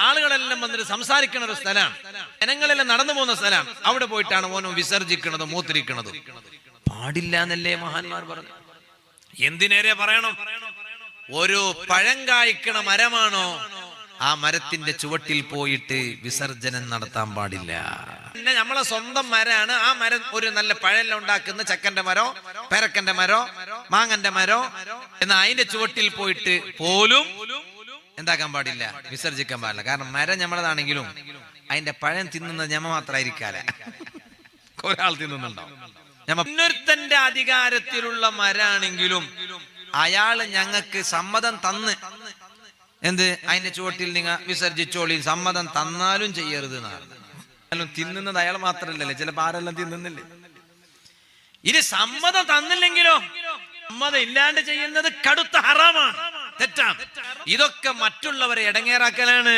ആളുകളെല്ലാം വന്നിട്ട് സംസാരിക്കുന്ന ഒരു സ്ഥലമാണ്, ജനങ്ങളെല്ലാം നടന്നു പോകുന്ന സ്ഥലമാണ്. അവിടെ പോയിട്ടാണ് ഓനോ വിസർജിക്കണതും മൂത്രിക്കണതും. പാടില്ല എന്നല്ലേ മഹാന്മാർ പറഞ്ഞു. എന്തിനേരെ പറയണം? ഒരു പഴം കായ്ക്കണ മരമാണോ, ആ മരത്തിന്റെ ചുവട്ടിൽ പോയിട്ട് വിസർജനം നടത്താൻ പാടില്ല. പിന്നെ നമ്മളെ സ്വന്തം മരമാണ്, ആ മരം ഒരു നല്ല പഴമെല്ലാം ഉണ്ടാക്കുന്ന ചക്കന്റെ മരോ പേരക്കന്റെ മരോ മാങ്ങന്റെ മരോ എന്നാ അതിന്റെ ചുവട്ടിൽ പോയിട്ട് പോലും എന്താക്കാൻ പാടില്ല, വിസർജിക്കാൻ പാടില്ല. കാരണം മരം നമ്മളതാണെങ്കിലും അതിന്റെ പഴം തിന്നുന്നത് ഞമ്മ മാത്രമായിരിക്കാല, ഒരാൾ തിന്നുന്നുണ്ടാവും. മുന്നൊരുത്തന്റെ അധികാരത്തിലുള്ള മരാണെങ്കിലും അയാള് ഞങ്ങൾക്ക് സമ്മതം തന്ന് എന്ത് അതിന്റെ ചുവട്ടിൽ നിങ്ങൾ വിസർജിച്ചോളി, സമ്മതം തന്നാലും ചെയ്യരുത് എന്നാണ്. തിന്നുന്നത് അയാൾ മാത്രല്ലല്ലേ, ചിലപ്പോൾ ആരെല്ലാം തിന്നുന്നില്ലേ. ഇത് സമ്മതം തന്നില്ലെങ്കിലോ, സമ്മതം ഇല്ലാണ്ട് ചെയ്യുന്നത് കടുത്ത ഹറാമാണ്, തെറ്റാണ്. ഇതൊക്കെ മറ്റുള്ളവരെ ഇടങ്ങേറാക്കലാണ്.